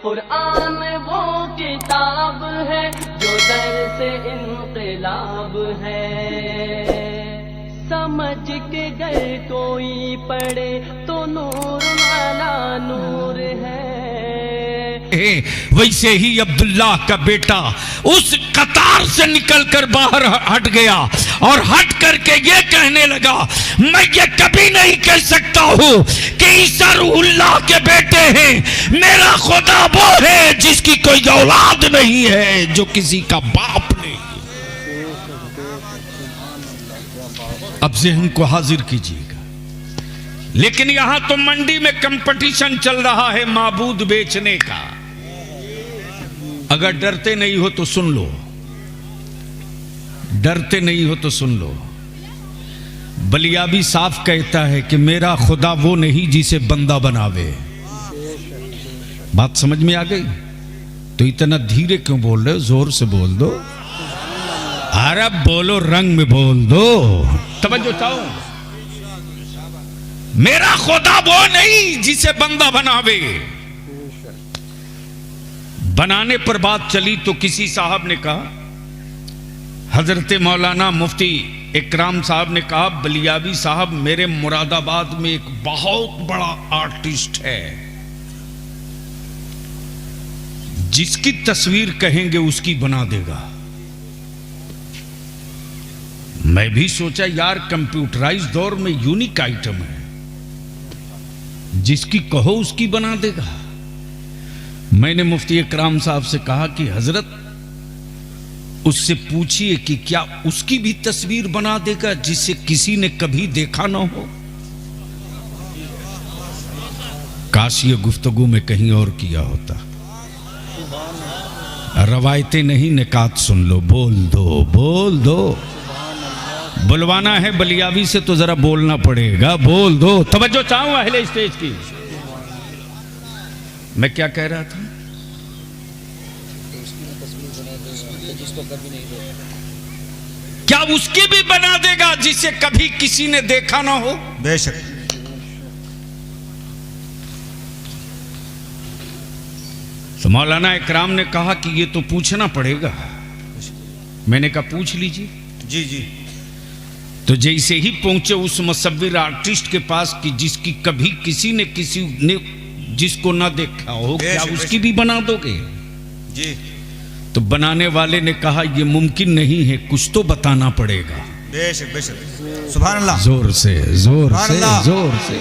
कुरान वो किताब है जो दर से इनकलाब है, समझ के गर कोई पढ़े तो नूर वाला नूर है। वैसे ही अब्दुल्ला का बेटा उस कतार से निकलकर बाहर हट गया और हट करके ये कहने लगा, मैं ये कभी नहीं कह सकता हूं कि ईसा रूहुल्लाह के बेटे हैं। मेरा खुदा वो है जिसकी कोई औलाद नहीं है, जो किसी का बाप नहीं। अब ज़हन को हाजिर कीजिएगा। लेकिन यहां तो मंडी में कंपटीशन चल रहा है माबूद बेचने का। अगर डरते नहीं हो तो सुन लो, डरते नहीं हो तो सुन लो। बलियाबी साफ कहता है कि मेरा खुदा वो नहीं जिसे बंदा बनावे। बात समझ में आ गई? तो इतना धीरे क्यों बोल रहे हो? जोर से बोल दो। अरे बोलो, रंग में बोल दो। तवज्जो चाहो। मेरा खुदा वो नहीं जिसे बंदा बनावे। बनाने पर बात चली तो किसी साहब ने कहा, हजरत मौलाना मुफ्ती इकराम साहब ने कहा, बलियाबी साहब मेरे मुरादाबाद में एक बहुत बड़ा आर्टिस्ट है, जिसकी तस्वीर कहेंगे उसकी बना देगा। मैं भी सोचा यार कंप्यूटराइज दौर में यूनिक आइटम है, जिसकी कहो उसकी बना देगा। मैंने मुफ्ती इकराम साहब से कहा कि हजरत उससे पूछिए कि क्या उसकी भी तस्वीर बना देगा जिसे किसी ने कभी देखा ना हो। काश ये गुफ्तगू में कहीं और किया होता। रवायतें नहीं, निकात सुन लो। बोल दो, बोल दो। बुलवाना है बलियाबी से तो जरा बोलना पड़ेगा। बोल दो। तवज्जो चाहूं अहले स्टेज की। मैं क्या कह रहा था? क्या उसकी भी बना देगा जिसे कभी किसी ने देखा ना हो? बेशक। तो मौलाना इकराम ने कहा कि ये तो पूछना पड़ेगा। मैंने कहा पूछ लीजिए। जी जी। तो जैसे ही पहुंचे उस मुसव्विर आर्टिस्ट के पास कि जिसकी कभी किसी ने जिसको ना देखा हो, क्या उसकी भी बना दोगे? जी। तो बनाने वाले ने कहा यह मुमकिन नहीं है, कुछ तो बताना पड़ेगा। बेशक बेशक। सुभान अल्लाह। जोर से, जोर से, जोर से।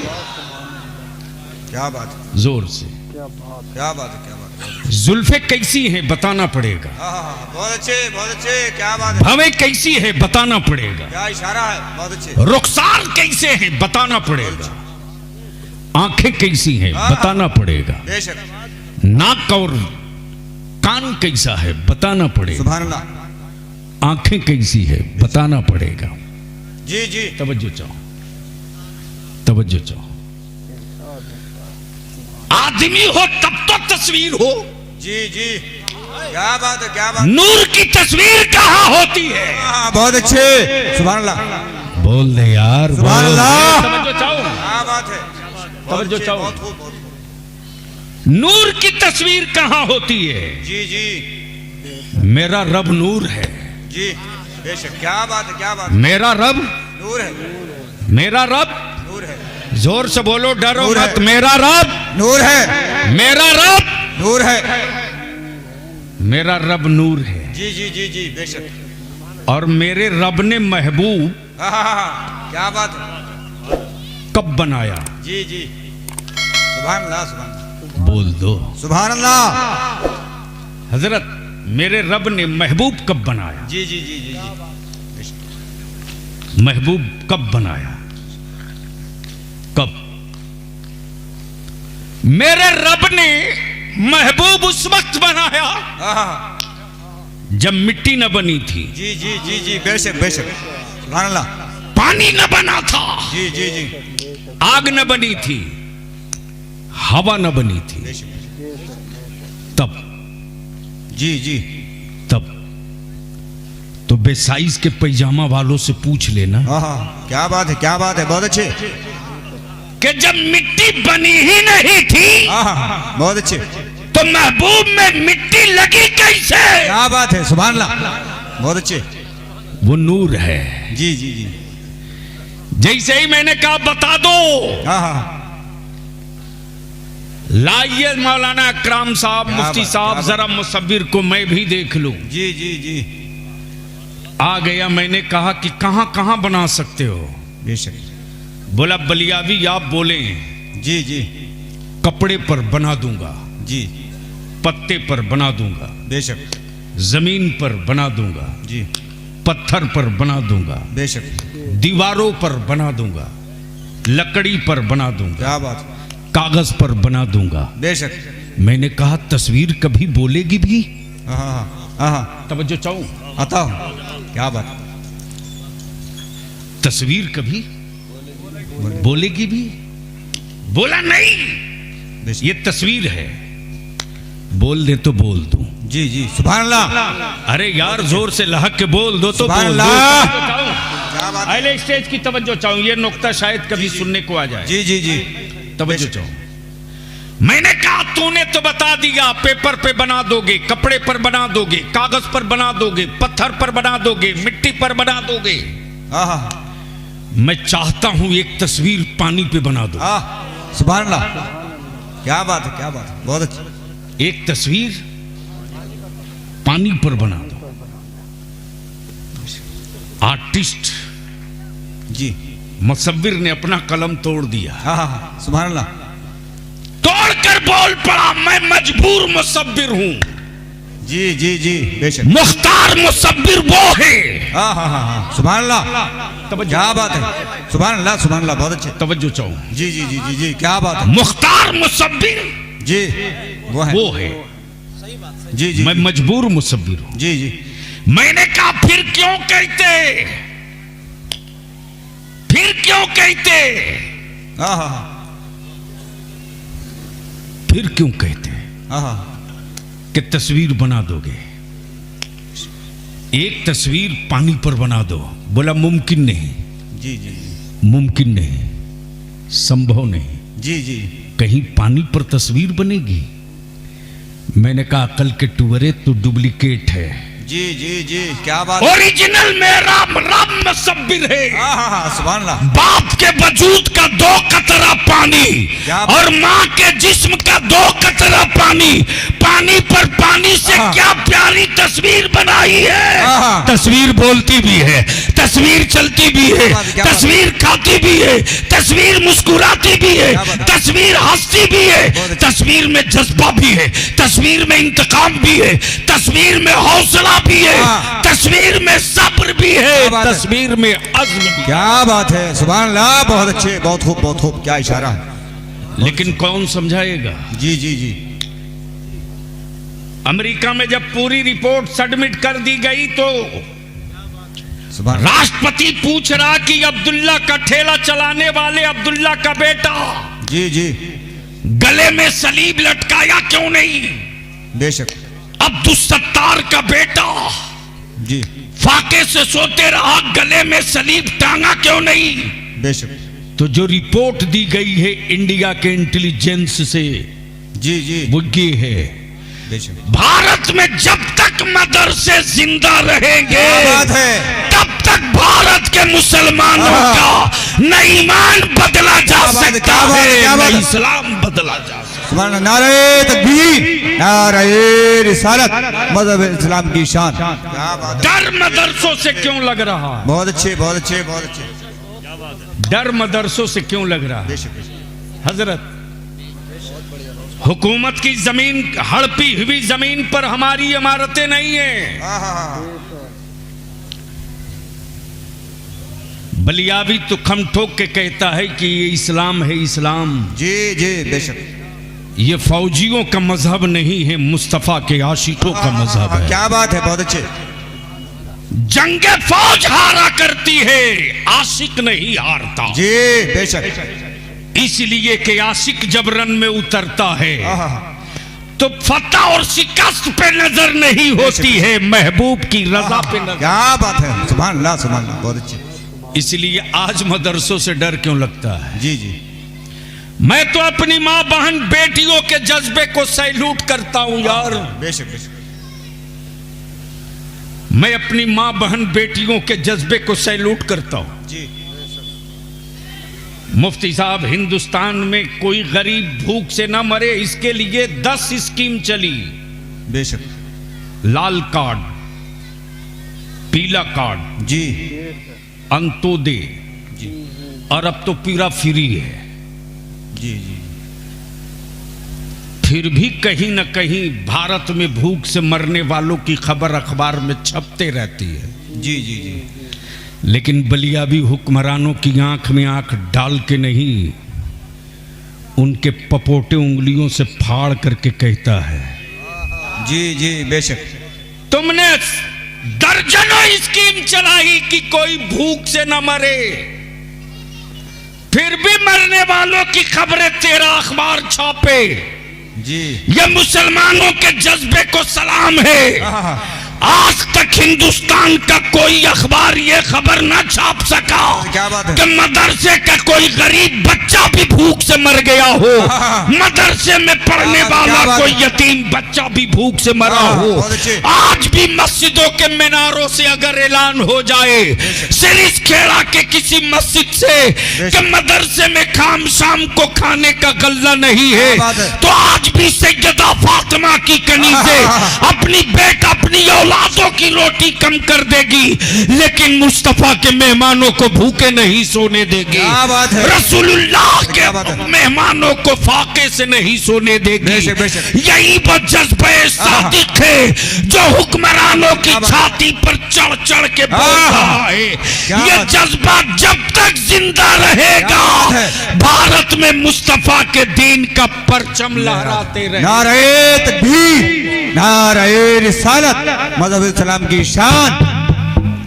क्या बात है, जोर से। क्या बात है, क्या बात है। जुल्फे कैसी हैं बताना पड़ेगा। बहुत अच्छे, बहुत अच्छे। क्या बात है। भवें कैसी है बताना पड़ेगा। क्या इशारा है, बहुत अच्छे। रुखसार कैसे हैं बताना पड़ेगा। आंखें कैसी हैं बताना पड़ेगा। बेशक। नाक और कान कैसा है बताना पड़ेगा। सुभान अल्लाह। आंखें कैसी है बताना पड़ेगा। जी जी। तवज्जो चाहो, तवज्जो चाहो। आदमी हो तब तो तस्वीर हो। जी जी। क्या बात है, क्या बात। नूर की तस्वीर कहाँ होती है? बहुत अच्छे। सुभान अल्लाह। बोल दे यार, सुभान अल्लाह। तवज्जो चाहो। क्या बात है, तवज्जो चाहो। नूर की तस्वीर कहाँ होती है? जी जी। मेरा रब नूर है। जी बेशक। क्या बात है, क्या बात। मेरा रब नूर है, मेरा रब नूर है। जोर से बोलो, डरो मत। मेरा रब नूर है, मेरा रब नूर है। मेरा रब नूर है। जी जी जी जी। बेशक। और मेरे रब ने महबूब क्या बात है। कब बनाया? जी जी। सुभान अल्लाह, सुभान अल्लाह। बोल दो। सुभान अल्लाह। हजरत मेरे रब ने महबूब कब बनाया? जी जी जी जी जी। महबूब कब बनाया? कब? मेरे रब ने महबूब उस वक्त बनाया जब मिट्टी न बनी थी। जी जी जी जी। बेशक बेशक। सुभान अल्लाह। पानी न बना था। जी जी जी। आग न बनी थी, हवा न बनी थी। तब जी जी। तब तो बेसाइज के पैजामा वालों से पूछ लेना। क्या बात है, क्या बात है। बहुत अच्छे। कि जब मिट्टी बनी ही नहीं थी बहुत अच्छे। तो महबूब में मिट्टी लगी कैसे? क्या बात है, सुभान अल्लाह, बहुत अच्छे। वो नूर है। जी जी जी। जैसे ही मैंने कहा बता दो, हाँ हाँ लाइए मौलाना अकराम साहब, क्या मुफ्ती बात, साहब, क्या जरा मुसव्विर को मैं भी देख लूं। जी जी जी। आ गया। मैंने कहा कि कहां कहां बना सकते हो? बेशक। बोला बलियावी आप बोले। जी जी कपड़े पर बना दूंगा, जी। पत्ते पर बना दूंगा, बेशक। जमीन पर बना दूंगा, जी पत्थर पर बना दूंगा, बेशक। दीवारों पर बना दूंगा, लकड़ी पर बना दूंगा, क्या बात, कागज पर बना दूंगा। बेशक। मैंने कहा तस्वीर कभी बोलेगी भी? हाँ हाँ हाँ, तवज्जो चाहूं, आता हूँ। क्या बात, तस्वीर कभी बोलेगी भी? बोला नहीं, बेशक। ये तस्वीर है, बोल दे तो बोल दूं। जी जी, सुभान अल्लाह। अरे यार जोर से लहक के बोल दो तो सुभान बोल दो। अल्लाह। तवज्जो चाहूं, क्या बात, अहले स्टेज की तवज्जो चाहूं, ये नुक्ता शायद कभी सुनने को आ जाए। जी जी जी। तवज्जो चाहूं। मैंने कहा तूने तो बता दिया, पेपर पे बना दोगे, कपड़े पर बना दोगे, कागज पर बना दोगे, पत्थर पर बना दोगे, मिट्टी पर बना दोगे। हाँ हाँ मैं चाहता हूं एक तस्वीर पानी पे बना दो। हाँ, सुभान अल्लाह। क्या बात है, क्या बात है, बहुत अच्छी। एक तस्वीर पानी पर बना दो। आर्टिस्ट जी। मुसव्विर ने अपना कलम तोड़ दिया, हाँ हाँ हाँ, सुभान अल्लाह। तोड़कर बोल पड़ा मैं मजबूर मुसव्विर हूं। जी जी जी, बेशक। मुख्तार मुसव्विर वो है। हाँ हाँ हाँ हाँ, सुभान अल्लाह। क्या बात है, सुभान अल्लाह, सुभान अल्लाह, बहुत अच्छे। तवज्जो चाहूं, जी जी जी जी जी, क्या बात है। मुख्तार मुसव्विर जी वो है, वो है। जी जी मैं मजबूर मुसव्विर हूं। जी जी। मैंने कहा फिर क्यों कहते, फिर क्यों कहते, हाँ हाँ हाँ फिर क्यों कहते हाँ हाँ, कि तस्वीर बना दोगे, एक तस्वीर पानी पर बना दो। बोला मुमकिन नहीं, जी जी मुमकिन नहीं, संभव नहीं। जी जी। कहीं पानी पर तस्वीर बनेगी? मैंने कहा अकल के टुवरे तो डुप्लीकेट है, जी जी जी, क्या बात। ओरिजिनल मेरा रब मुसव्विर है। हाँ हाँ हाँ, सुभान अल्लाह। बाप के वजूद का 2 कतरा पानी क्या बात। और माँ के जिस्म का 2 कतरा पानी, पानी पर पानी से हाँ। क्या प्यारी तस्वीर बनाई है। हाँ। तस्वीर बोलती भी है, तस्वीर चलती भी है, क्या बात, क्या बात। तस्वीर खाती भी है, तस्वीर मुस्कुराती भी है, क्या बात। तस्वीर हंसती भी है, बहुत अच्छा। तस्वीर में जज्बा भी है, तस्वीर में इंतकाम भी है, तस्वीर में हौसला भी है, हाँ। तस्वीर में सब्र भी क्या है, बात है। तस्वीर में अज़्म भी है। क्या बात है, सुभान अल्लाह, बहुत अच्छे, बहुत खूब, बहुत खूब। क्या इशारा है। लेकिन कौन समझाएगा? जी जी जी। अमेरिका में जब पूरी रिपोर्ट सबमिट कर दी गई तो सुभान। राष्ट्रपति पूछ रहा कि अब्दुल्ला का ठेला चलाने वाले अब्दुल्ला का बेटा जी जी, गले में सलीब लटकाया क्यों नहीं? बेशक। अब्दुल सत्तार का बेटा जी, फाके से सोते रहा, गले में सलीब टांगा क्यों नहीं? बेशक। तो जो रिपोर्ट दी गई है इंडिया के इंटेलिजेंस से, जी जी, वो ये है, बेशक। भारत में जब तक मदरसे जिंदा रहेंगे, क्या बात है। तब तक भारत के मुसलमानों का न ईमान बदला जा क्या बात है, सकता क्या बात है, है, क्या बात न है। इस्लाम बदला जा सकता सुभान अल्लाह। नारे तकबीर, नारे रिसालत, मज़हब इस्लाम की शान। क्या बात है। डर मदरसों से क्यों लग रहा है? बहुत अच्छे, बहुत अच्छे, बहुत अच्छे। डर मदरसों से क्यों लग रहा है? बेशक बेशक। हजरत, हुकूमत की जमीन, हड़पी हुई जमीन पर हमारी इमारतें नहीं है। हाँ हाँ हाँ, बलियावी तो खम ठोक के कहता है कि ये इस्लाम है, इस्लाम। जी जी, बेशक। ये फौजियों का मजहब नहीं है, मुस्तफा के आशिकों का मजहब है। क्या बात है, बहुत अच्छे। जंगे फौज हारा करती है, आशिक नहीं हारता। जी, बेशक। इसलिए कि आशिक जब रन में उतरता है हाँ हाँ, तो फतह और शिकस्त पे नजर नहीं होती है, महबूब की रजा पे नजर। क्या बात है, सुभान अल्लाह, सुभान अल्लाह, बहुत अच्छे। इसलिए आज मदरसों से डर क्यों लगता है? जी जी, मैं तो अपनी मां बहन बेटियों के जज्बे को सैल्यूट करता हूं यार। बेशक बेशक। मैं अपनी मां बहन बेटियों के जज्बे को सैल्यूट करता हूं जी। मुफ्ती साहब, हिंदुस्तान में कोई गरीब भूख से ना मरे इसके लिए 10 स्कीम चली। बेशक। लाल कार्ड, पीला कार्ड जी अंत्योदय जी और अब तो पूरा फ्री है। जी जी। फिर भी कहीं न कहीं भारत में भूख से मरने वालों की खबर अखबार में छपते रहती है। जी जी जी। लेकिन बलियाबी हुक्मरानों की आंख में आंख डाल के नहीं, उनके पपोटे उंगलियों से फाड़ करके कहता है जी जी बेशक। तुमने दर्जनों स्कीम चलाई कि कोई भूख से न मरे, फिर भी मरने वालों की खबरें तेरा अखबार छापे। जी। ये मुसलमानों के जज्बे को सलाम है। आज तक हिंदुस्तान का कोई अखबार ये खबर ना छाप सका क्या बात है? कि मदरसे का कोई गरीब बच्चा भी भूख से मर गया हो, मदरसे में पढ़ने वाला कोई यतीम बच्चा भी भूख से मरा हो। आज भी मस्जिदों के मीनारों से अगर ऐलान हो जाए सिरिस खेड़ा के किसी मस्जिद से कि मदरसे में खाम शाम को खाने का गल्ला नहीं है, तो आज भी सैयदा फातिमा की कनी से अपनी औलादों की रोटी कम कर देगी, लेकिन मुस्तफा के मेहमानों को भूखे नहीं सोने देगी। रसूलुल्लाह के मेहमानों को फाके से नहीं सोने देगी। यही वो जज्बा सादिक है जो हुक्मरानों की छाती पर चढ़ चढ़ के बोल रहा है। ये जज्बा जब तक जिंदा रहेगा भारत में मुस्तफा के दीन का परचम लहराते रहे। नारे तकबीर, नारे रिसालत, मज़हब इस्लाम की शान।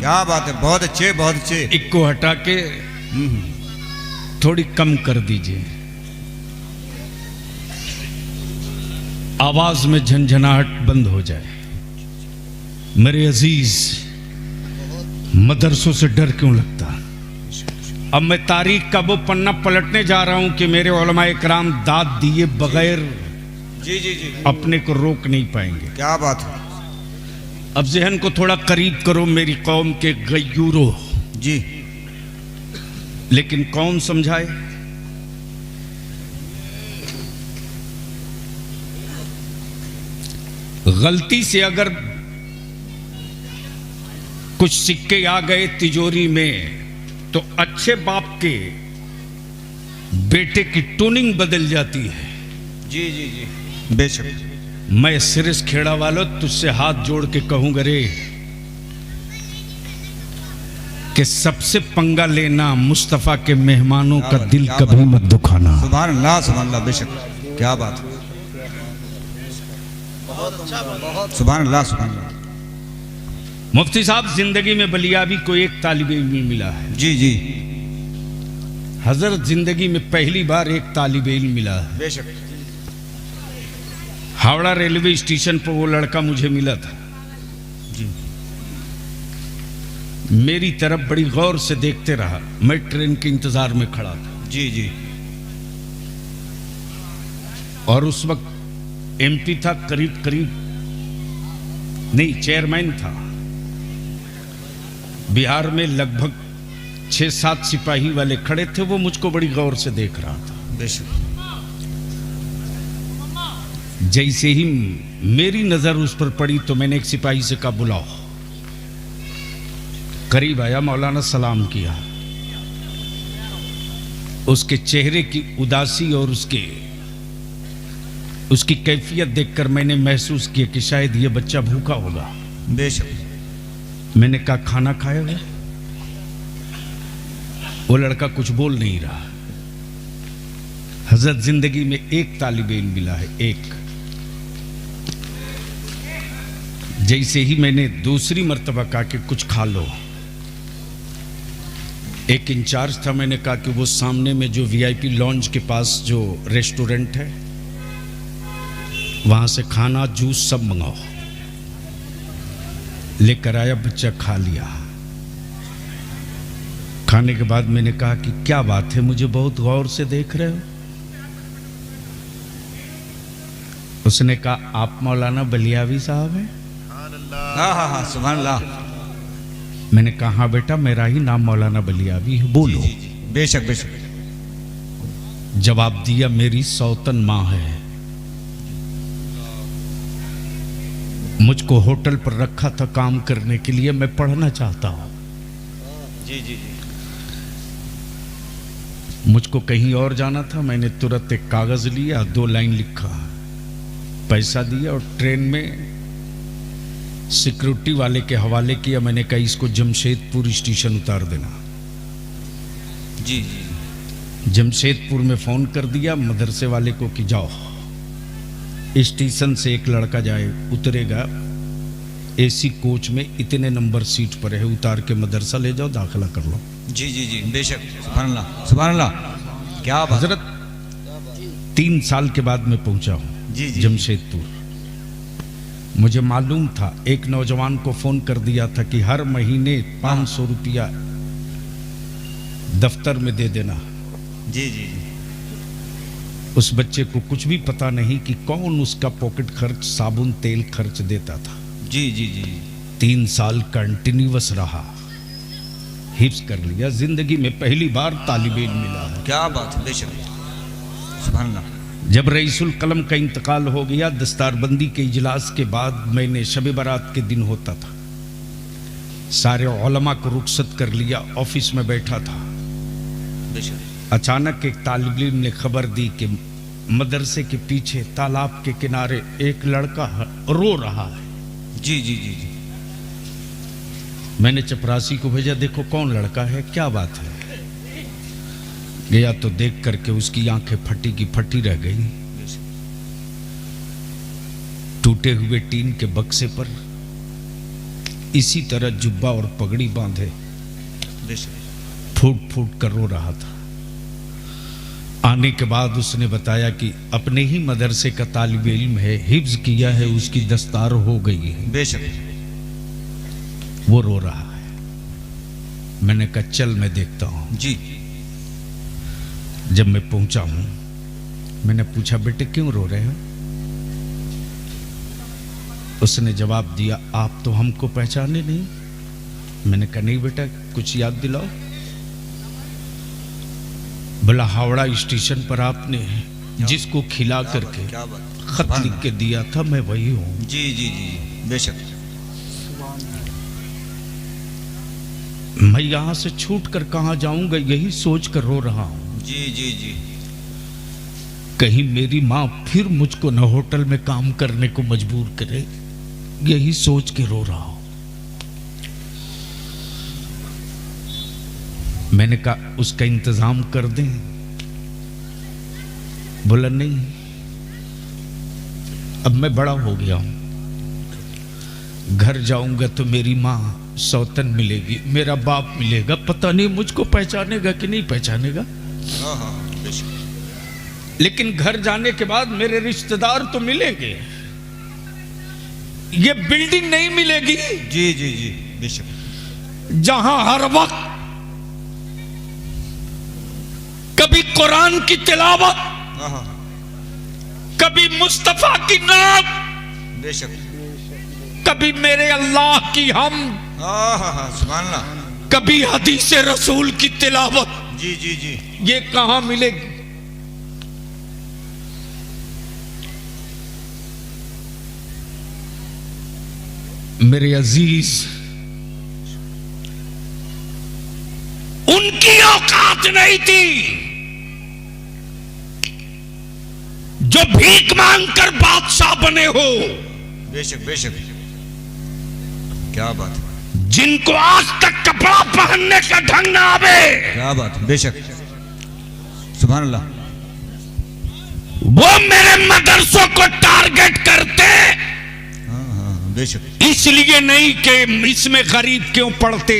क्या बात है, बहुत अच्छे बहुत अच्छे। इक्को हटा के थोड़ी कम कर दीजिए, आवाज में झंझनाहट बंद हो जाए। मेरे अजीज, मदरसों से डर क्यों लगता? अब मैं तारीख का वो पन्ना पलटने जा रहा हूं कि मेरे उलमाए कराम दाद दिए बगैर जी जी जी अपने को रोक नहीं पाएंगे। क्या बात है। अब ज़हन को थोड़ा करीब करो मेरी कौम के गयूरो जी। लेकिन कौन समझाए? गलती से अगर कुछ सिक्के आ गए तिजोरी में तो अच्छे बाप के बेटे की टूनिंग बदल जाती है। जी जी जी बेशक। मैं सिरिस खेड़ा वालों तुझसे हाथ जोड़ के कहूंगा रे कि सबसे पंगा लेना, मुस्तफा के मेहमानों का दिल कभी मत दुखाना। सुभान अल्लाह सुभान अल्लाह। बेशक। क्या बात है। सुभान अल्लाह सुभान अल्लाह। मुफ्ती साहब, जिंदगी में बलियाबी को एक तालिबे इल्म मिला है। जी जी। हजरत जिंदगी में पहली बार एक तालिबे इल्म मिला है। बेशक। हावड़ा रेलवे स्टेशन पर वो लड़का मुझे मिला था जी। मेरी तरफ बड़ी गौर से देखते रहा। मैं ट्रेन के इंतजार में खड़ा था। जी जी। और उस वक्त एमपी था, करीब करीब नहीं चेयरमैन था। बिहार में लगभग 6-7 सिपाही वाले खड़े थे। वो मुझको बड़ी गौर से देख रहा था। बेशक। जैसे ही मेरी नजर उस पर पड़ी तो मैंने एक सिपाही से कहा बुलाओ। करीब आया, मौलाना सलाम किया। उसके चेहरे की उदासी और उसकी कैफियत देखकर मैंने महसूस किया कि शायद ये बच्चा भूखा होगा। बेशक। मैंने कहा खाना खाया है? वो लड़का कुछ बोल नहीं रहा। हजरत जिंदगी में एक तालिबे इल्म मिला है, एक। जैसे ही मैंने दूसरी मर्तबा कहा कि कुछ खा लो, एक इंचार्ज था, मैंने कहा कि वो सामने में जो वीआईपी लॉन्ज के पास जो रेस्टोरेंट है वहां से खाना जूस सब मंगाओ। लेकर आया, बच्चा खा लिया। खाने के बाद मैंने कहा कि क्या बात है, मुझे बहुत गौर से देख रहे हो? उसने कहा आप मौलाना बलियावी साहब हैं? हाँ हाँ हाँ, सुभान अल्लाह। मैंने कहा हाँ बेटा, मेरा ही नाम मौलाना बलियावी है, बोलो। जी जी, बेशक बेशक। जवाब दिया मेरी सौतन माँ है, मुझको होटल पर रखा था काम करने के लिए, मैं पढ़ना चाहता हूं। जी जी जी। मुझको कहीं और जाना था, मैंने तुरंत एक कागज लिया, 2 लाइन लिखा, पैसा दिया और ट्रेन में सिक्योरिटी वाले के हवाले किया। मैंने कहा इसको जमशेदपुर स्टेशन उतार देना। जी जी। जमशेदपुर में फोन कर दिया मदरसे वाले को कि जाओ, स्टेशन से एक लड़का जाए, उतरेगा, एसी कोच में इतने नंबर सीट पर है, उतार के मदरसा ले जाओ, दाखिला कर लो। जी जी जी, बेशक। सुभान अल्लाह सुभान अल्लाह, क्या बात। हजरत 3 साल के बाद मैं पहुंचा हूं जी जी। जमशेदपुर। मुझे मालूम था, एक नौजवान को फोन कर दिया था कि हर महीने 500 रुपया दफ्तर में दे देना। जी जी जी। उस बच्चे को कुछ भी पता नहीं कि कौन उसका पॉकेट खर्च, साबुन तेल खर्च देता था। जी जी जी। 3 साल कंटिन्यूअस रहा, हिफ्ज कर लिया। जिंदगी में पहली बार तालिब इल्म मिला है। क्या बात है, बेशक। सुभान अल्लाह। जब रईसुल कलम का इंतकाल हो गया, दस्तारबंदी के इजलास के बाद, मैंने शब बारात के दिन होता था, सारे उलमा को रुखसत कर लिया, ऑफिस में बैठा था। बेशक। अचानक एक तालिब इल्म ने खबर दी कि मदरसे के पीछे तालाब के किनारे एक लड़का रो रहा है। जी जी जी जी। मैंने चपरासी को भेजा, देखो कौन लड़का है, क्या बात है। गया तो देख करके उसकी आंखें फटी की फटी रह गई। टूटे हुए टीन के बक्से पर इसी तरह जुब्बा और पगड़ी बांधे फूट फूट कर रो रहा था। आने के बाद उसने बताया कि अपने ही मदरसे का तालिब इल्म है, हिफ्ज किया है, उसकी दस्तार हो गई है। बेशक। वो रो रहा है। मैंने कहा चल मैं देखता हूं। जी। जब मैं पहुंचा हूं, मैंने पूछा बेटे क्यों रो रहे हो? उसने जवाब दिया आप तो हमको पहचाने नहीं। मैंने कहा नहीं बेटा, कुछ याद दिलाओ। बोला हावड़ा स्टेशन पर आपने जिसको खिला करके खत लिख के दिया था, मैं वही हूं। जी जी जी, बेशक। मैं यहां से छूट कर कहां जाऊंगा, यही सोच कर रो रहा हूं। जी जी जी। कहीं मेरी मां फिर मुझको न होटल में काम करने को मजबूर करे, यही सोच के रो रहा हूं। मैंने कहा उसका इंतजाम कर दें। बोला नहीं, अब मैं बड़ा हो गया हूं, घर जाऊंगा तो मेरी मां सौतन मिलेगी, मेरा बाप मिलेगा, पता नहीं मुझको पहचानेगा कि नहीं पहचानेगा। लेकिन घर जाने के बाद मेरे रिश्तेदार तो मिलेंगे, ये बिल्डिंग नहीं मिलेगी। जी जी जी, बेशक। जहां हर वक्त कभी कुरान की तिलावत, कभी मुस्तफा की नाम, बेशक, कभी मेरे अल्लाह की हम, सुभान अल्लाह, कभी हदीस रसूल की तिलावत। जी जी जी। ये कहां मिलेगी? मेरे अजीज, उनकी औकात नहीं थी जो भीख मांगकर बादशाह बने हो। बेशक बेशक, क्या बात है। जिनको आज तक कपड़ा पहनने का ढंग ना आवे, क्या बात है, बेशक, सुभान अल्लाह, वो मेरे मदरसों को टारगेट करते। बेशक। इसलिए नहीं कि इसमें गरीब क्यों पढ़ते,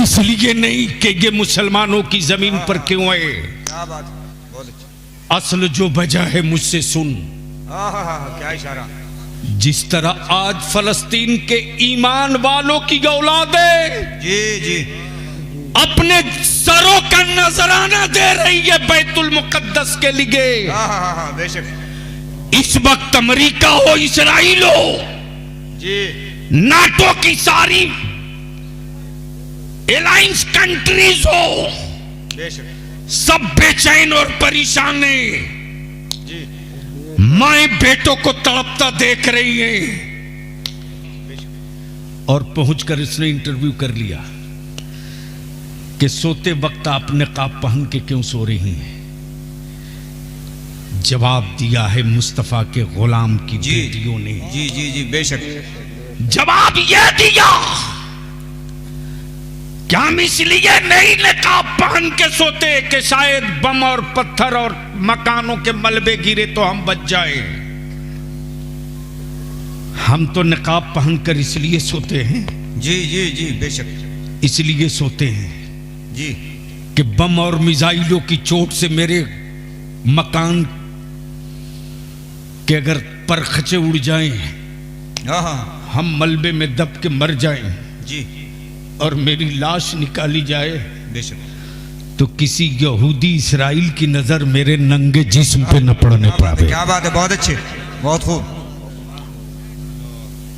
इसलिए नहीं कि ये मुसलमानों की जमीन पर क्यों आए। क्या बात है, बहुत अच्छा। असल जो वजह है मुझसे सुन। क्या इशारा। जिस तरह आज फलस्तीन के ईमान वालों की औलादें जी जी अपने सरों का नजराना दे रही है बैतुल मुकद्दस के लिए, बेशक, इस वक्त अमेरिका हो, इसराइल हो, जी नाटो की सारी एलायंस कंट्रीज हो, बेशक सब बेचैन और परेशान हैं। जी माए बेटों को तड़पता देख रही हैं। और पहुंचकर इसने इंटरव्यू कर लिया कि सोते वक्त आप निकाब पहन के क्यों सो रही हैं। जवाब दिया है मुस्तफा के गुलाम की जी बेटियों ने। जी जी जी बेशक जवाब यह दिया कि हम इसलिए नहीं निकाब पहन के सोते कि शायद बम और पत्थर और मकानों के मलबे गिरे तो हम बच जाए। हम तो निकाब पहनकर इसलिए सोते हैं, जी जी जी बेशक इसलिए सोते हैं जी कि बम और मिसाइलों की चोट से मेरे मकान के अगर परखचे उड़ जाएं, हाँ हम मलबे में दब के मर जाएं जी और मेरी लाश निकाली जाए बेशक तो किसी यहूदी इसराइल की नजर मेरे नंगे जिस्म पे न पड़ने पावे। क्या बात है, बहुत अच्छे, बहुत खूब।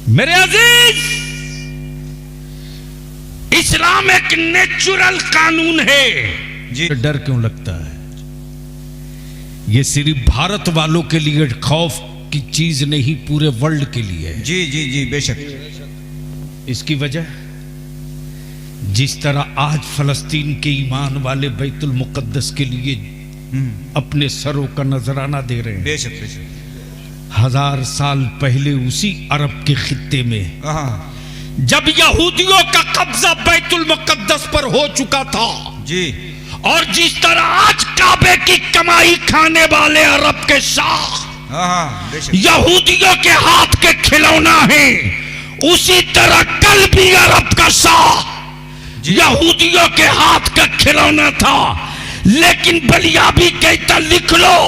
मेरे अजीज, इस्लाम एक नेचुरल कानून है। जी डर क्यों लगता है? ये सिर्फ भारत वालों के लिए खौफ की चीज नहीं, पूरे वर्ल्ड के लिए है। जी जी जी बेशक। इसकी वजह, जिस तरह आज फलस्तीन के ईमान वाले बैतुल मुकद्दस के लिए अपने सरों का नजराना दे रहे हैं, बेशक बेशक 1000 साल पहले उसी अरब के खित्ते में हाँ जब यहूदियों का कब्जा बैतुल मुकद्दस पर हो चुका था, जी और जिस तरह आज काबे की कमाई खाने वाले अरब के शाह हाँ बेशक यहूदियों के हाथ के खिलौना है, उसी तरह कल भी अरब का शाह यहूदियों के हाथ का खिलौना था। लेकिन बलियाबी कहता, लिख लो,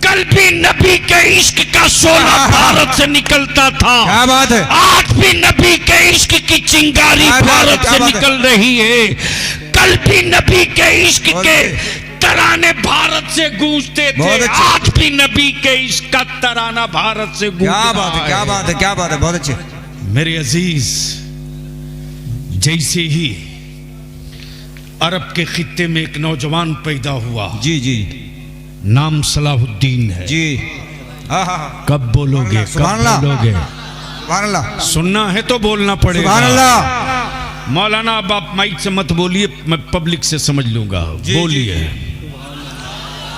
कल भी नबी के इश्क का शोला भारत से निकलता था। क्या बात है, आज भी नबी के इश्क की चिंगारी भारत से निकल रही है। कल भी नबी के इश्क के तराने भारत से गूंजते थे, आज भी नबी के इश्क का तराना भारत से गूंज रहा है। क्या बात है, क्या बात है, क्या बात है, बहुत अच्छे। मेरे अजीज, जैसे ही अरब के खित्ते में एक नौजवान पैदा हुआ, जी जी नाम सलाहुद्दीन है। जी हाँ कब बोलोगे, कब बोलोगे? सुभान अल्लाह, सुनना है तो बोलना पड़ेगा। सुभान अल्लाह। मौलाना, अब आप माइक से मत बोलिए, मैं पब्लिक से समझ लूंगा। बोलिए,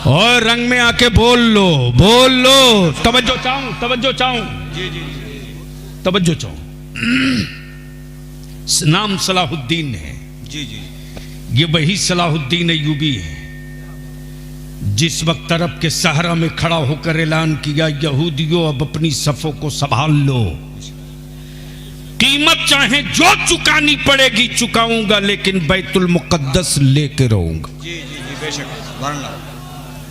और रंग में आके बोल लो, बोल लो। तवज्जो चाहूं, तवज्जो चाहूं, जी जी तवज्जो चाहूं। नाम सलाहुद्दीन है। जी जी ये वही सलाहुद्दीन अय्यूबी है जिस वक्त अरब के सहरा में खड़ा होकर ऐलान किया, यहूदियों अब अपनी सफों को संभाल लो, कीमत चाहे जो चुकानी पड़ेगी चुकाऊंगा, लेकिन बैतुल मुकद्दस लेके रहूंगा। जी जी जी बेशक, सुभान अल्लाह।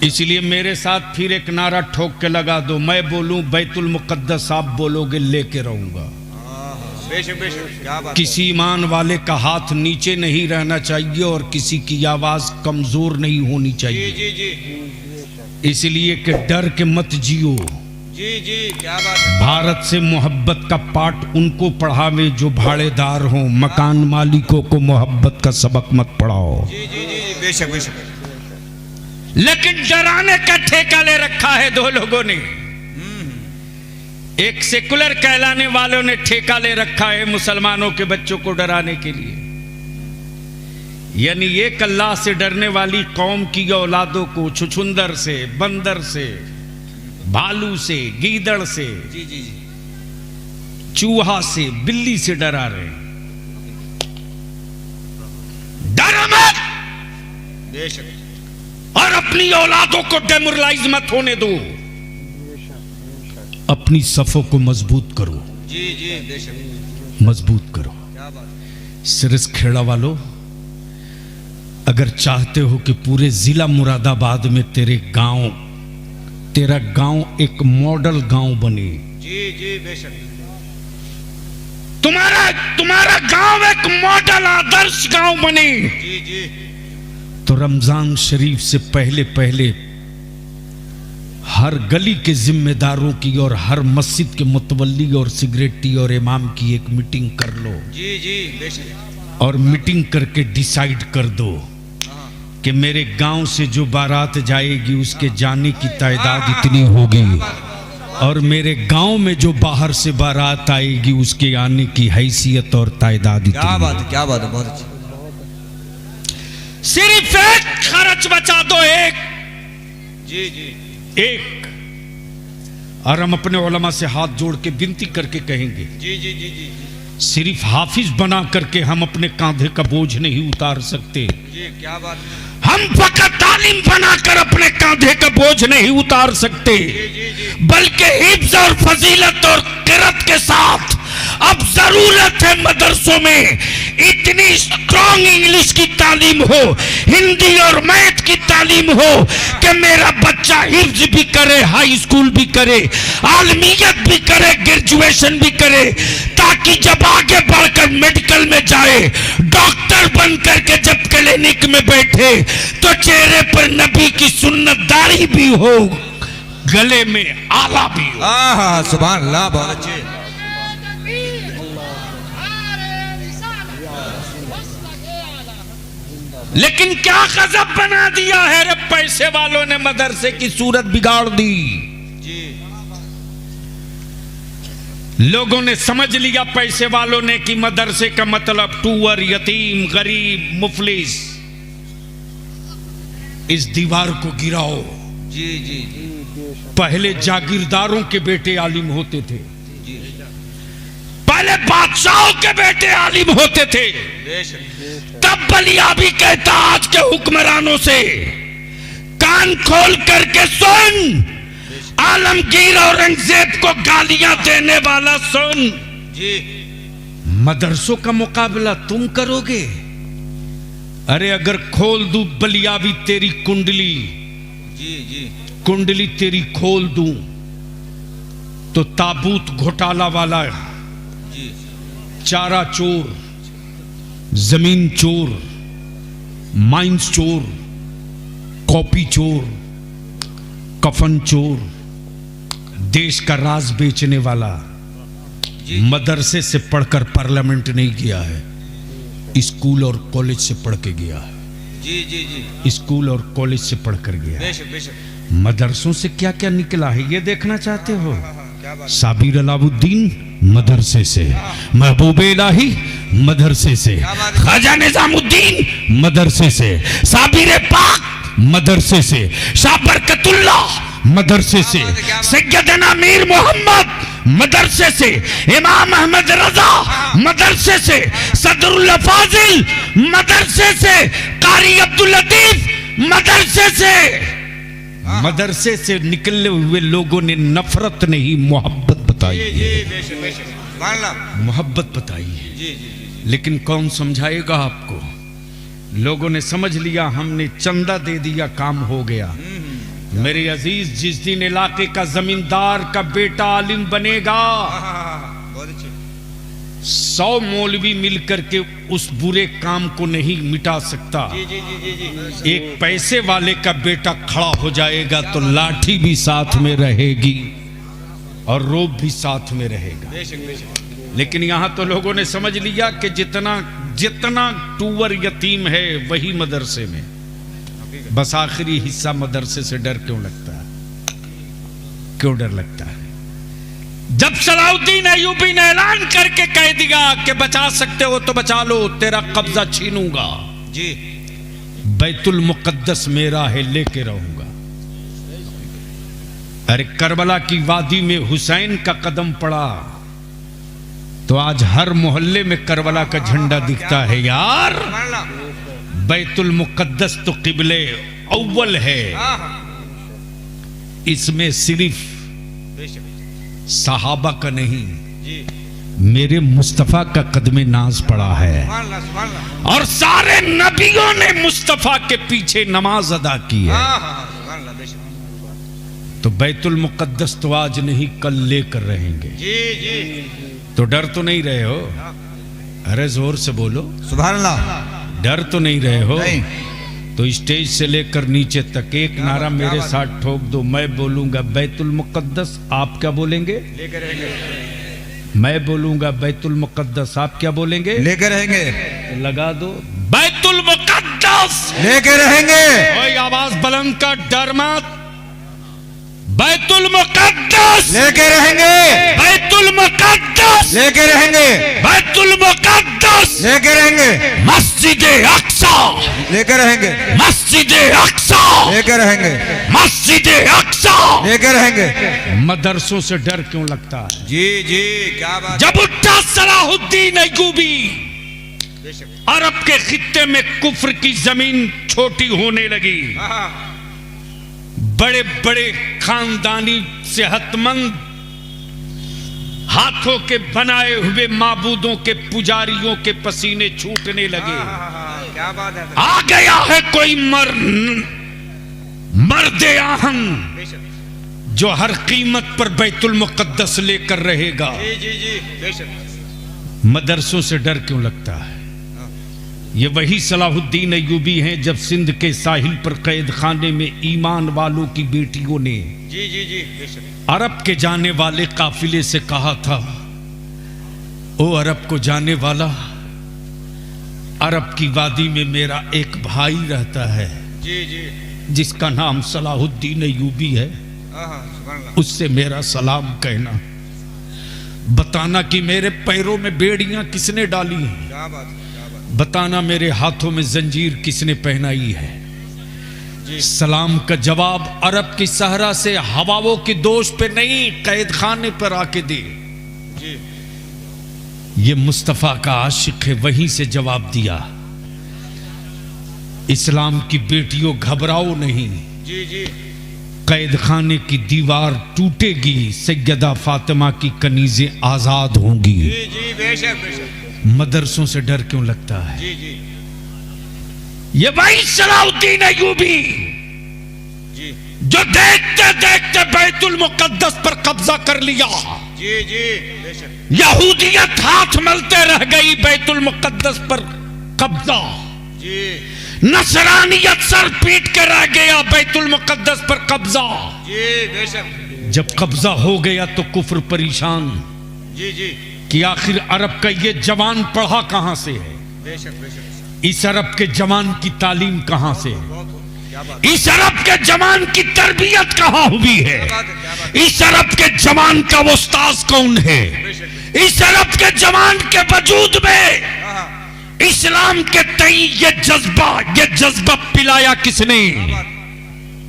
इसलिए मेरे साथ फिर एक नारा ठोक के लगा दो, मैं बोलूं बैतुल मुकद्दस, आप बोलोगे लेके रहूंगा। बेशक बेशक, क्या बात। किसी ईमान वाले का हाथ नीचे नहीं रहना चाहिए और किसी की आवाज कमजोर नहीं होनी चाहिए। जी जी जी इसलिए कि डर के मत जियो। जी जी, क्या बात है। भारत से मोहब्बत का पाठ उनको पढ़ावे जो भाड़ेदार हो, मकान मालिकों को मोहब्बत का सबक मत पढ़ाओ। जी जी जी बेशक बेशक। लेकिन डराने का ठेका ले रखा है दो लोगों ने। एक सेकुलर कहलाने वालों ने ठेका ले रखा है मुसलमानों के बच्चों को डराने के लिए, यानी एक अल्लाह से डरने वाली कौम की औलादों को छुछुंदर से, बंदर से, भालू से, गीदड़ से, जी जी जी चूहा से, बिल्ली से डरा रहे। डर मत, बेशक। और अपनी औलादों को डेमोरलाइज मत होने दो। अपनी सफों को मजबूत करो। जी जी बेशक, मजबूत करो। क्या बात। सिरस खेड़ा वालों, अगर चाहते हो कि पूरे जिला मुरादाबाद में तेरा गांव एक मॉडल गांव बने, जी जी बेशक, तुम्हारा गांव एक मॉडल आदर्श गांव बने, जी जी तो रमजान शरीफ से पहले पहले हर गली के जिम्मेदारों की और हर मस्जिद के मुतवल्ली और सिगरेटी और इमाम की एक मीटिंग कर लो। जी जी बेशक। और मीटिंग करके डिसाइड कर दो कि मेरे गांव से जो बारात जाएगी उसके जाने की तादाद इतनी होगी, और मेरे गांव में जो बाहर से बारात आएगी उसके आने की हैसियत और तादाद इतनी। क्या बात है, क्या बात है, बहुत अच्छी। सिर्फ एक खर्च बचा दो, एक। जी जी एक। और हम अपने उलमा से हाथ जोड़ के विनती करके कहेंगे, जी जी जी जी सिर्फ हाफिज बना करके हम अपने कांधे का बोझ नहीं उतार सकते। जी, क्या बात है। हम फकत तालीम बनाकर अपने कांधे का बोझ नहीं उतार सकते, बल्कि हिफ्ज और फजीलत और किरत के साथ अब जरूरत है मदरसों में इतनी स्ट्रॉन्ग इंग्लिश की तालीम हो, हिंदी और मैथ की तालीम हो कि मेरा बच्चा हिफ्ज भी करे, हाई स्कूल भी करे, आलमियत भी करे, ग्रेजुएशन भी करे, ताकि जब आगे बढ़कर मेडिकल में जाए, डॉक्टर बन करके जब क्लिनिक में बैठे तो चेहरे पर नबी की सुन्नत दाढ़ी भी हो, गले में आला भी हो। हाँ, सुभान अल्लाह, बहुत अच्छे। लेकिन क्या गजब बना दिया है रे, पैसे वालों ने मदरसे की सूरत बिगाड़ दी। जी। लोगों ने समझ लिया पैसे वालों ने कि मदरसे का मतलब टूअर, यतीम, गरीब, मुफलिस। इस दीवार को गिराओ। जी जी पहले जागीरदारों के बेटे आलिम होते थे, जी, पहले बादशाहों के बेटे आलिम होते थे। तब बलियाबी कहता आज के हुक्मरानों से, कान खोल करके सुन, आलमगीर औरंगजेब को गालियां देने वाला सुन। जी। मदरसों का मुकाबला तुम करोगे? अरे अगर खोल दूं बलियाबी तेरी कुंडली, जी जी, कुंडली तेरी खोल दूं तो ताबूत घोटाला वाला, जी, चारा चोर, जमीन चोर, माइंस चोर, कॉपी चोर, कफन चोर, देश का राज बेचने वाला मदरसे से पढ़कर पार्लियामेंट नहीं गया है, स्कूल और कॉलेज से पढ़ के गया है। जी जी जी, स्कूल और कॉलेज से पढ़कर गया है। बेशक बेशक। मदरसों से क्या क्या निकला है ये देखना चाहते हो? क्या बात। साबिर अलाउद्दीन मदरसे से, महबूब इलाही मदरसे से, ख्वाजा निजामुद्दीन मदरसे से, साबिर पाक मदरसे से, शाह बरकतुल्लाह मदरसे से, सैयदना मीर मोहम्मद मदरसे से, इमाम अहमद रजा मदरसे से, सदरुल फाजिल मदरसे से, कारी अब्दुल लतीफ मदरसे से। मदरसे से निकले हुए लोगों ने नफरत नहीं मोहब्बत बताई है, मोहब्बत बताई है। लेकिन कौन समझाएगा आपको? लोगों ने समझ लिया, हमने चंदा दे दिया, काम हो गया। मेरे अजीज, जिस दिन इलाके का जमींदार का बेटा आलिम बनेगा, 100 मौलवी मिलकर के उस बुरे काम को नहीं मिटा सकता। एक पैसे वाले का बेटा खड़ा हो जाएगा तो लाठी भी साथ में रहेगी और रोब भी साथ में रहेगा। लेकिन यहां तो लोगों ने समझ लिया कि जितना जितना टूवर यतीम है वही मदरसे में, बस आखिरी हिस्सा मदरसे से डर क्यों लगता है? क्यों डर लगता है? जब सलाउद्दीन अय्यूबी ने ऐलान करके कह दिया कि बचा सकते हो तो बचा लो, तेरा कब्जा छीनूंगा, जी, बैतुल मुकद्दस मेरा है, लेके रहूंगा। अरे करबला की वादी में हुसैन का कदम पड़ा तो आज हर मोहल्ले में करबला का झंडा दिखता है यार। बैतुल मुकद्दस तो किबले अव्वल है, इसमें सिर्फ सहाबा का नहीं, मेरे मुस्तफा का कदमे नाज पड़ा है, और सारे नबियों ने मुस्तफा के पीछे नमाज अदा की है। तो बैतुल मुकद्दस तो आज नहीं कल लेकर रहेंगे। तो डर तो नहीं रहे हो? अरे जोर से बोलो सुभान अल्लाह। डर तो नहीं रहे हो? नहीं। तो स्टेज से लेकर नीचे तक एक नारा मेरे साथ ठोक दो। मैं बोलूंगा बैतुल मुकद्दस, आप क्या बोलेंगे? लेकर रहेंगे। मैं बोलूंगा बैतुल मुकद्दस, आप क्या बोलेंगे? लेकर रहेंगे। तो लगा दो बैतुल मुकद्दस। लेकर रहेंगे। कोई आवाज बुलंद का डर मत। बैतुल मुकद्दस लेकर रहेंगे। बैतुल मुकद्दस लेकर रहेंगे। बैतुल मुकद्दस लेकर रहेंगे। मस्जिद अक्सा लेकर रहेंगे। मस्जिद अक्सा लेकर रहेंगे। मस्जिद अक्सा लेकर रहेंगे। मदरसों से डर क्यों लगता है? जी जी क्या बात। जब उठा सलाहुद्दीन अय्यूबी, अरब के खित्ते में कुफ्र की जमीन छोटी होने लगी। बड़े बड़े खानदानी सेहतमंद हाथों के बनाए हुए माबूदों के पुजारियों के पसीने छूटने लगे। क्या बात है। आ गया है कोई मर्दे आहन जो हर कीमत पर बैतुल मुकद्दस लेकर रहेगा। जी जी जी बेशक। मदरसों से डर क्यों लगता है? ये वही सलाहुद्दीन अय्यूबी हैं जब सिंध के साहिल पर कैद खाने में ईमान वालों की बेटियों ने जी जी जी बेशक अरब के जाने वाले काफिले से कहा था, ओ अरब को जाने वाला, अरब की वादी में मेरा एक भाई रहता है जी जी जिसका नाम सलाहुद्दीन अय्यूबी है, उससे मेरा सलाम कहना। बताना कि मेरे पैरों में बेड़ियां किसने डाली हैं, क्या बात। बताना मेरे हाथों में जंजीर किसने पहनाई है। सलाम का जवाब अरब की सहरा से हवाओं के दोष पे नहीं, कैद खाने पर आके दे। ये मुस्तफा का आशिक है, वहीं से जवाब दिया, इस्लाम की बेटियों घबराओ नहीं। जी जी कैद खाने की दीवार टूटेगी, सैयदा फातिमा की कनीजें आजाद होंगी। जी जी बेशक बेशक। मदरसों से डर क्यों लगता है? जी जी ये वही सलाहुद्दीन अय्यूबी जी जो देखते देखते बैतुल मुकद्दस पर कब्जा कर लिया। जी जी बेशक। यहूदियत हाथ मलते रह गई, बैतुल मुकद्दस पर कब्जा। जी नसरानियत सर पीट के रह गया, बैतुल मुकद्दस पर कब्जा। जी बेशक। जब कब्जा हो गया तो कुफ्र परेशान जी जी कि आखिर अरब का ये जवान पढ़ा कहां से है, बेशक बेशक। इस अरब के जवान की तालीम कहां से है, क्या बात। इस अरब के जवान की तरबियत कहां हुई है, क्या बात। इस अरब के जवान का वो उस्ताद कौन है, इस अरब के जवान के वजूद में इस्लाम के तई ये जज्बा पिलाया किसने?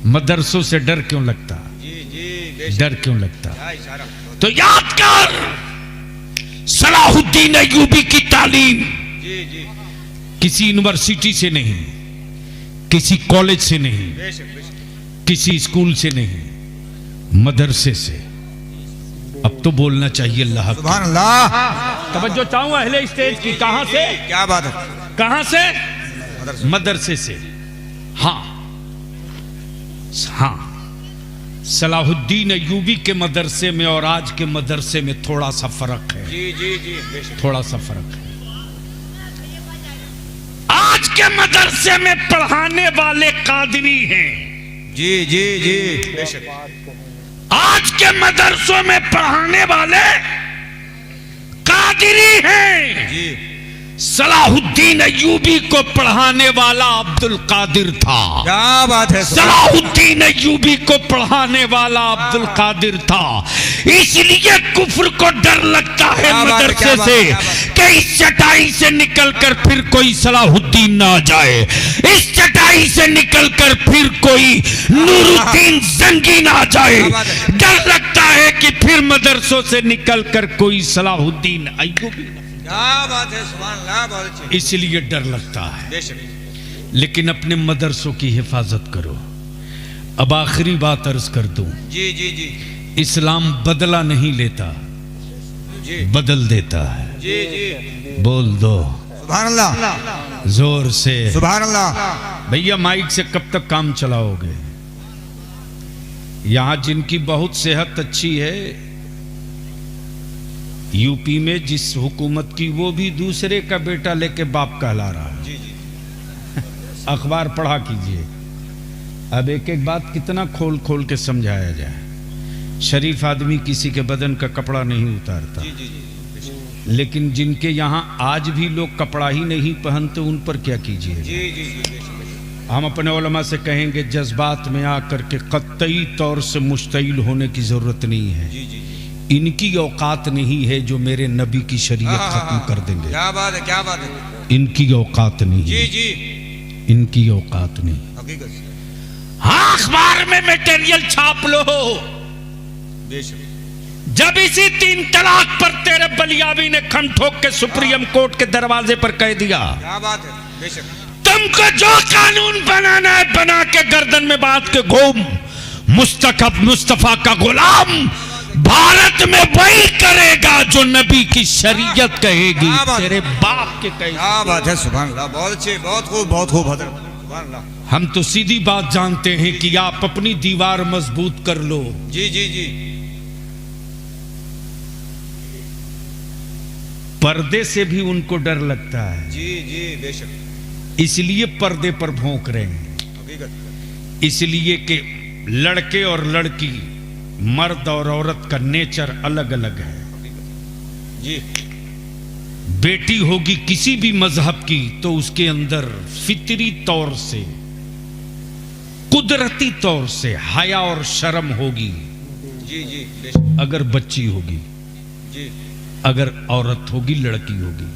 मदरसों से डर क्यों लगता? जी जी डर क्यों लगता? इशारा। तो याद कर, सलाहुद्दीन अय्यूबी की तालीम जी जी किसी यूनिवर्सिटी से नहीं, किसी कॉलेज से नहीं, बेशक बेशक। किसी स्कूल से नहीं, मदरसे से। अब तो बोलना चाहिए अल्लाह। सुभान अल्लाह। तवज्जो चाहूं अहले स्टेज की। कहां से? क्या बात है। कहां से? मदरसे से। हाँ हाँ, सलाहुद्दीन अय्यूबी के मदरसे में और आज के मदरसे में थोड़ा सा फर्क है। जी जी जी बेशक। थोड़ा सा फर्क है। आज के मदरसे में पढ़ाने वाले कादरी हैं। जी जी जी बेशक। आज के मदरसों में पढ़ाने वाले कादरी हैं। जी सलाहुद्दीन अय्यूबी को पढ़ाने वाला अब्दुल कादिर था। क्या बात है। सलाहुद्दीन अय्यूबी को पढ़ाने वाला अब्दुल कादिर था। इसलिए कुफ्र को डर लगता है मदरसे से कि इस चटाई से निकलकर फिर कोई सलाहुद्दीन ना आ जाए, इस चटाई से निकलकर फिर कोई नूरुद्दीन जंगी ना आ जाए। डर लगता है कि फिर मदरसों से निकलकर कोई सलाहुद्दीन अय्यूबी। क्या बात है। सुभान अल्लाह। बहुत अच्छी। इसलिए डर लगता है। बेशक। लेकिन अपने मदरसों की हिफाजत करो। अब आखिरी बात अर्ज कर दूं, जी जी जी इस्लाम बदला नहीं लेता, जी बदल देता है। जी जी बोल दो सुभान अल्लाह। जोर से। सुभान अल्लाह। भैया माइक से कब तक काम चलाओगे? यहां जिनकी बहुत सेहत अच्छी है, यूपी में जिस हुकूमत की, वो भी दूसरे का बेटा लेके बाप कहला रहा है। जी जी अखबार पढ़ा कीजिए। अब एक एक बात कितना खोल खोल के समझाया जाए। शरीफ आदमी किसी के बदन का कपड़ा नहीं उतारता, लेकिन जिनके यहाँ आज भी लोग कपड़ा ही नहीं पहनते उन पर क्या कीजिए। हम अपने उलमा से कहेंगे जज्बात में आकर के कतई तौर से मुश्तइल होने की जरूरत नहीं है। इनकी औकात नहीं है जो मेरे नबी की शरीयत खत्म कर देंगे। क्या बात है, क्या बात है। इनकी औकात नहीं, जी जी, इनकी औकात नहीं। हकीकत से। हाँ, अखबार में मटेरियल छाप लो। बेशक। जब इसी 3 तलाक पर तेरे बलियावी ने खम ठोक के सुप्रीम कोर्ट के दरवाजे पर कह दिया, क्या बात है। बेशक। तुमको जो कानून बनाना है बना के गर्दन में बांध के घूम। मुस्तफा का गुलाम भारत में वही करेगा जो नबी की शरीयत कहेगी, तेरे बाप के कहेगी। क्या बात है, सुभान अल्लाह। बहुत अच्छे, बहुत खूब, बहुत खूब हजरत, सुभान अल्लाह। हम तो सीधी बात जानते हैं कि आप अपनी दीवार मजबूत कर लो। जी जी जी। पर्दे से भी उनको डर लगता है। जी जी, बेशक। इसलिए पर्दे पर भौंक रहे हैं। हकीकत। इसलिए कि लड़के और लड़की, मर्द और औरत का नेचर अलग अलग है। जी। बेटी होगी किसी भी मजहब की तो उसके अंदर फितरी तौर से, कुदरती तौर से हया और शर्म होगी। जी जी, बेशक। अगर बच्ची होगी, जी। अगर औरत होगी, लड़की होगी,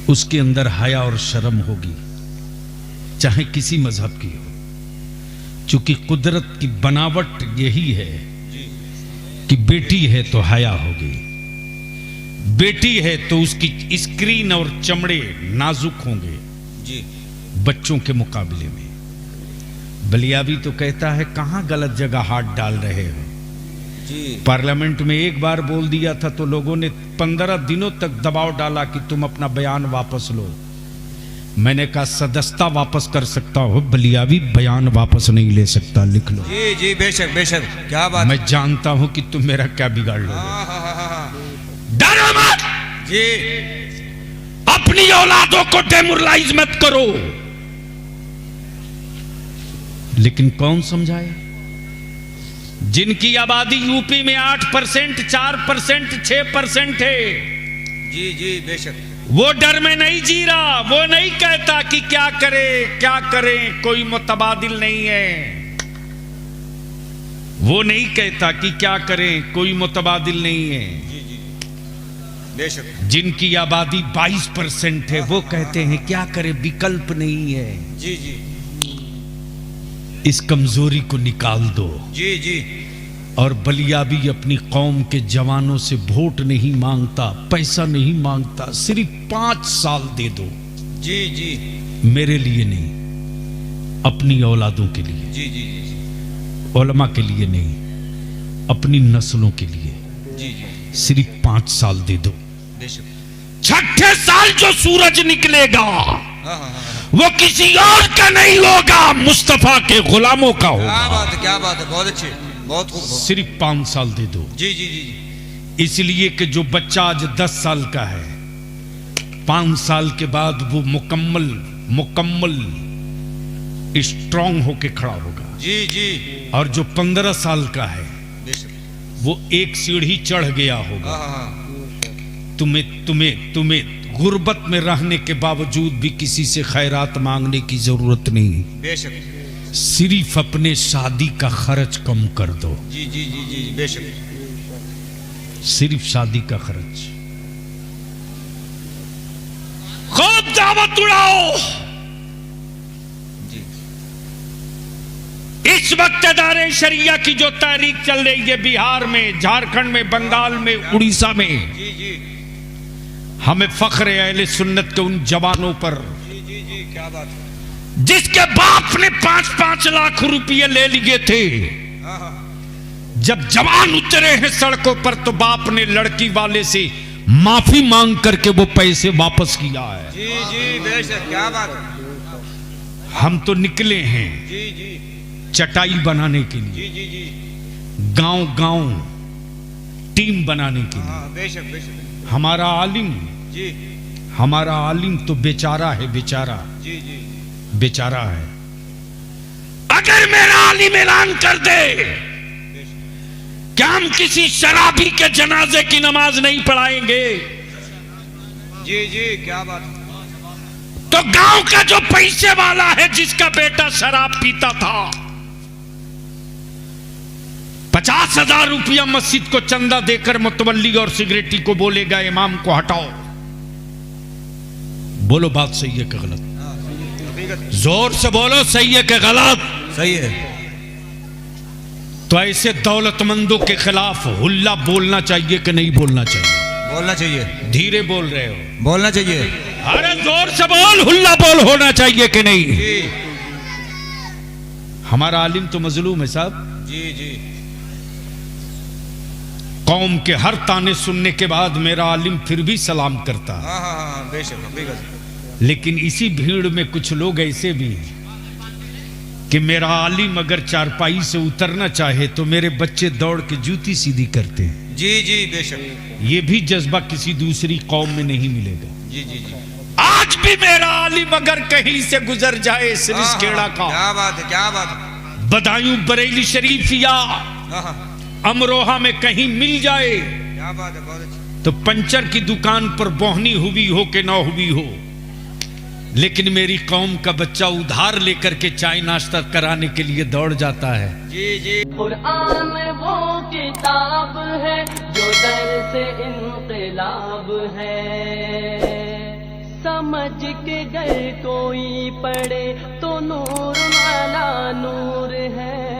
उसके अंदर हया और शर्म होगी, चाहे किसी मजहब की हो। चूंकि कुदरत की बनावट यही है कि बेटी है तो हया होगी, बेटी है तो उसकी स्क्रीन और चमड़े नाजुक होंगे जी, बच्चों के मुकाबले में। बलियावी तो कहता है कहां गलत जगह हाथ डाल रहे हो। जी। पार्लियामेंट में एक बार बोल दिया था तो लोगों ने 15 दिनों तक दबाव डाला कि तुम अपना बयान वापस लो। मैंने कहा सदस्यता वापस कर सकता हो, बलियावी बयान वापस नहीं ले सकता, लिख लो। जी जी, बेशक बेशक। क्या बात। मैं जानता हूं कि तुम मेरा क्या बिगाड़ लो। डरो मत जी। अपनी औलादों को डेमोरलाइज मत करो। लेकिन कौन समझाए? जिनकी आबादी यूपी में 8%, 4%, 6% है, जी जी, बेशक। वो डर में नहीं जी रहा। वो नहीं कहता कि क्या करे क्या करें, कोई मुतबादिल नहीं है। वो नहीं कहता कि क्या करें, कोई मुतबादिल नहीं है। जी जी, बेशक। जिनकी आबादी 22% है वो कहते हैं क्या करें, विकल्प नहीं है। जी जी। इस कमजोरी को निकाल दो। जी जी। और बलियावी अपनी कौम के जवानों से वोट नहीं मांगता, पैसा नहीं मांगता, सिर्फ 5 साल दे दो। जी जी। मेरे लिए नहीं, अपनी औलादों के लिए। जी जी जी। उलमा के लिए नहीं, अपनी नस्लों के लिए। जी जी, सिर्फ 5 साल दे दो। बेशक। 6ठे साल जो सूरज निकलेगा हाँ हाँ हाँ। वो किसी और का नहीं होगा, मुस्तफा के गुलामों का होगा। क्या बात है, क्या बात है। बहुत अच्छे, बहुत खूब। सिर्फ 5 साल दे दो। जी जी जी। इसलिए कि जो बच्चा आज 10 साल का है, 5 साल के बाद वो मुकम्मल स्ट्रांग होके खड़ा होगा। जी जी, और जो 15 साल का है बेशक। वो एक सीढ़ी चढ़ गया होगा। हाँ हाँ। तुम्हें गुर्बत में रहने के बावजूद भी किसी से खैरात मांगने की जरूरत नहीं। बेशक। सिर्फ अपने शादी का खर्च कम कर दो। जी जी जी जी, बेशक। सिर्फ शादी का खर्च। खूब दावत उड़ाओ। जी। इस वक्त दारे शरिया की जो तहरीक चल रही है बिहार में, झारखंड में, बंगाल में, उड़ीसा में, जी जी। हमें फख्र है अहले सुन्नत के उन जवानों पर जी जी जी, क्या बात है। जिसके बाप ने 5-5 लाख रुपये ले लिए थे। हाँ हाँ। जब जवान उतरे हैं सड़कों पर तो बाप ने लड़की वाले से माफी मांग करके वो पैसे वापस किया है। जी जी, बेशक। क्या बात है। हम तो निकले हैं जी जी चटाई बनाने के लिए, जी जी जी। गांव-गांव टीम बनाने के लिए। हाँ, बेशक बेशक। हमारा आलिम जी तो बेचारा है, बेचारा। जी जी। बेचारा है। अगर मेरा आलिम ऐलान कर दे कि हम किसी शराबी के जनाजे की नमाज नहीं पढ़ाएंगे, जी जी क्या बात, तो गांव का जो पैसे वाला है जिसका बेटा शराब पीता था, 50,000 रुपया मस्जिद को चंदा देकर मुतवल्ली और सिगरेटी को बोलेगा इमाम को हटाओ। बोलो बात सही है कि गलत? जोर से बोलो, सही है कि गलत? सही है। तो ऐसे दौलतमंदों के खिलाफ हुल्ला बोलना चाहिए कि नहीं बोलना चाहिए? बोलना चाहिए। धीरे बोल रहे हो? बोलना चाहिए। अरे जोर से बोल, हुल्ला बोल होना चाहिए कि नहीं? जी हमारा आलिम तो मजलूम है साहब। जी जी कौम के हर ताने सुनने के बाद मेरा आलिम फिर भी सलाम करता है। हाँ बेशक हकीकत। लेकिन इसी भीड़ में कुछ लोग ऐसे भी हैं कि मेरा आलिम अगर चारपाई से उतरना चाहे तो मेरे बच्चे दौड़ के जूती सीधी करते हैं। जी जी बेशक। ये भी जज्बा किसी दूसरी कौम में नहीं मिलेगा। जी जी जी आज भी मेरा आलिम अगर कहीं से गुजर जाए सिरिसखेड़ा का, क्या बात है, क्या बात है। बदायूं बरेली शरीफ या अमरोहा में कहीं मिल जाए, क्या बात है, बहुत अच्छी। तो पंचर की दुकान पर बोहनी हुई हो कि ना हुई हो, लेकिन मेरी कौम का बच्चा उधार लेकर के चाय नाश्ता कराने के लिए दौड़ जाता है। जी जी कुरान वो किताब है जो दर से इनकलाब है, समझ के गए कोई पढ़े तो नूर वाला नूर है।